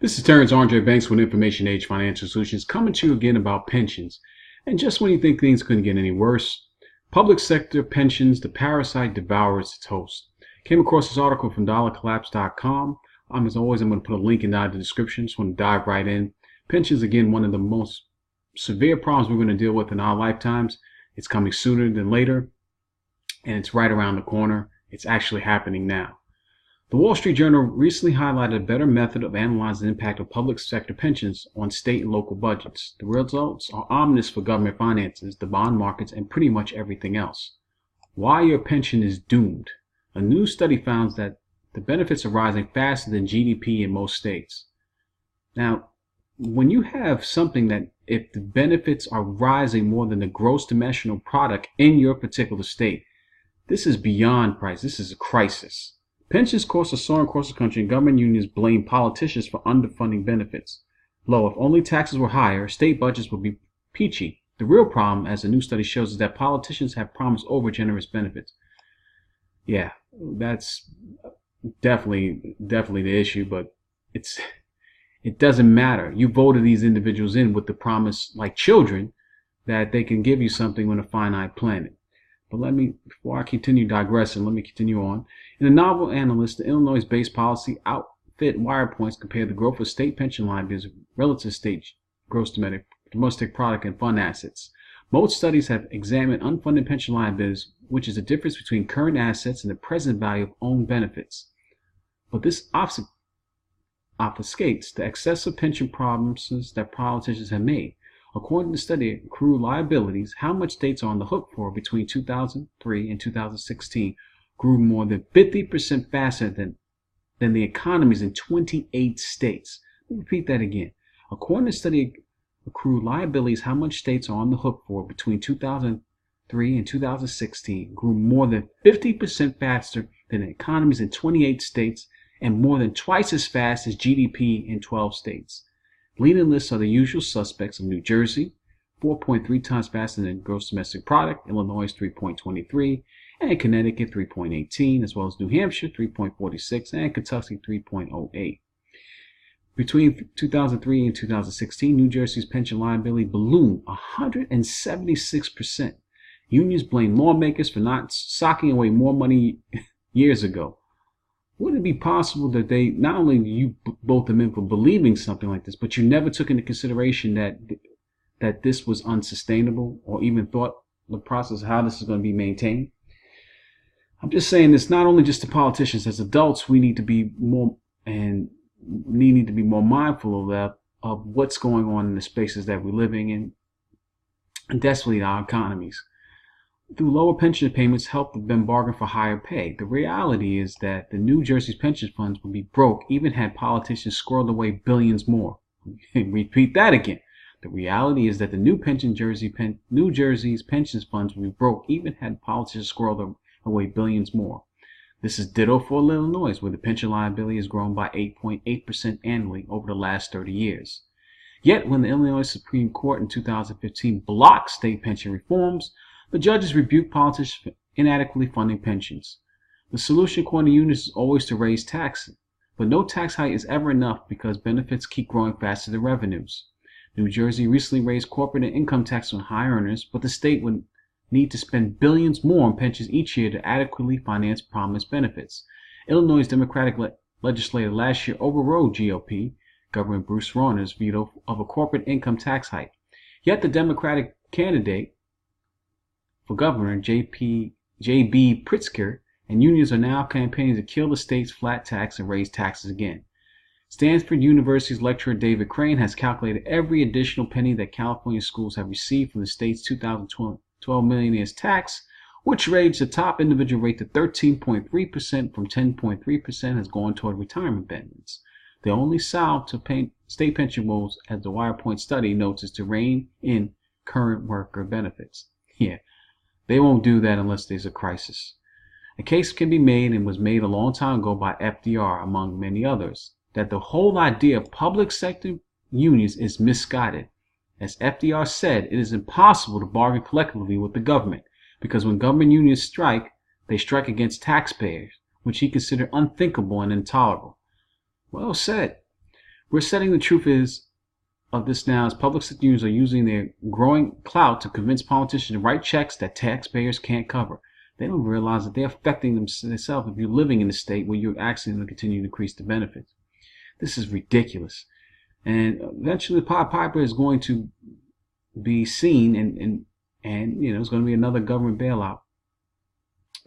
This is Terrence Andre Banks with Information Age Financial Solutions coming to you again about pensions. And just when you think things couldn't get any worse, public sector pensions, the parasite devours its host. Came across this article from dollarcollapse.com. As always, I'm going to put a link in the description. Just want to dive right in. Pensions, again, one of the most severe problems we're going to deal with in our lifetimes. It's coming sooner than later, and it's right around the corner. It's actually happening now. The Wall Street Journal recently highlighted a better method of analyzing the impact of public sector pensions on state and local budgets. The results are ominous for government finances, the bond markets, and pretty much everything else. Why your pension is doomed. A new study found that the benefits are rising faster than GDP in most states. Now, when you have something that if the benefits are rising more than the gross domestic product in your particular state, this is beyond price. This is a crisis. Pensions costs are soaring across the country, and government unions blame politicians for underfunding benefits. If only taxes were higher, state budgets would be peachy. The real problem, as a new study shows, is that politicians have promised over-generous benefits. Yeah, that's definitely the issue, but it doesn't matter. You voted these individuals in with the promise, like children, that they can give you something on a finite planet. But before I continue digressing, let me continue on. In a novel analyst, the Illinois-based policy outfit Wirepoints compared the growth of state pension liabilities relative to state gross domestic product and fund assets. Most studies have examined unfunded pension liabilities, which is the difference between current assets and the present value of owned benefits. But this obfuscates the excessive pension promises that politicians have made. According to the study, accrued liabilities, how much states are on the hook for between 2003 and 2016 grew more than 50% faster than the economies in 28 states. Let me repeat that again. According to the study, accrued liabilities, how much states are on the hook for between 2003 and 2016 grew more than 50% faster than the economies in 28 states and more than twice as fast as GDP in 12 states. Leading lists are the usual suspects of New Jersey, 4.3 times faster than gross domestic product, Illinois 3.23, and Connecticut 3.18, as well as New Hampshire 3.46 and Kentucky 3.08. Between 2003 and 2016, New Jersey's pension liability ballooned 176%. Unions blame lawmakers for not socking away more money years ago. Would it be possible that they not only you both them in for believing something like this, but you never took into consideration that this was unsustainable, or even thought the process of how this is going to be maintained? I'm just saying this not only just to politicians. As adults, we need to be more mindful of what's going on in the spaces that we're living in, and desperately our economies. Through lower pension payments help them bargain for higher pay. The reality is that the New Jersey's pension funds would be broke even had politicians squirreled away billions more. Repeat that again. The reality is that the New Jersey's pension funds would be broke even had politicians squirreled away billions more. This is ditto for Illinois, where the pension liability has grown by 8.8% annually over the last 30 years. Yet, when the Illinois Supreme Court in 2015 blocked state pension reforms, the judges rebuked politicians for inadequately funding pensions. The solution, according to unions, is always to raise taxes, but no tax hike is ever enough because benefits keep growing faster than revenues. New Jersey recently raised corporate and income tax on high earners, but the state would need to spend billions more on pensions each year to adequately finance promised benefits. Illinois' Democratic legislature last year overrode GOP Governor Bruce Rauner's veto of a corporate income tax hike. Yet the Democratic candidate for governor, J.B. Pritzker, and unions are now campaigning to kill the state's flat tax and raise taxes again. Stanford University's lecturer David Crane has calculated every additional penny that California schools have received from the state's 2012 millionaires tax, which raised the top individual rate to 13.3% from 10.3%, has gone toward retirement benefits. The only salve to state pension woes, as the Wirepoint study notes, is to rein in current worker benefits. Yeah, they won't do that unless there's a crisis. A case can be made, and was made a long time ago by FDR, among many others, that the whole idea of public sector unions is misguided. As FDR said, it is impossible to bargain collectively with the government, because when government unions strike, they strike against taxpayers, which he considered unthinkable and intolerable. Well said. We're setting the truth is of this now as public sector unions are using their growing clout to convince politicians to write checks that taxpayers can't cover. They don't realize that they're affecting themselves if you're living in a state where you're actually going to continue to increase the benefits. This is ridiculous. And eventually the Pied Piper is going to be seen, and there's going to be another government bailout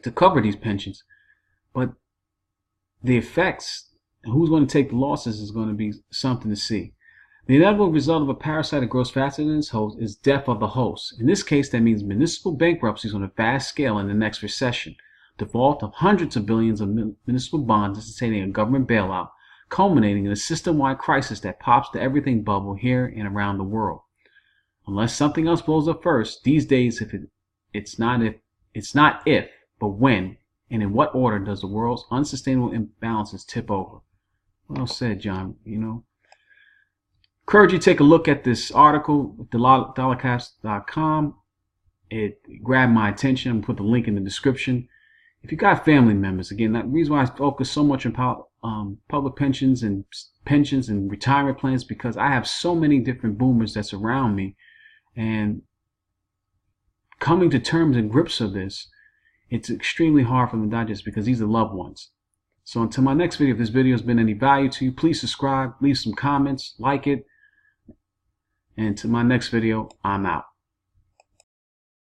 to cover these pensions. But the effects, who's going to take the losses, is going to be something to see. The inevitable result of a parasite that grows faster than its host is death of the host. In this case, that means municipal bankruptcies on a vast scale in the next recession, default of hundreds of billions of municipal bonds necessitating a government bailout, culminating in a system-wide crisis that pops the everything bubble here and around the world. Unless something else blows up first, these days, it's not if, but when, and in what order does the world's unsustainable imbalances tip over? Well said, John. Encourage you to take a look at this article at dollarcast.com. It grabbed my attention. I'm going to put the link in the description. If you got family members, again, that reason why I focus so much on public pensions and retirement plans, because I have so many different boomers that's around me, and coming to terms and grips of this, it's extremely hard for them to digest because these are loved ones. So until my next video, if this video has been any value to you, please subscribe, leave some comments, like it. And to my next video, I'm out.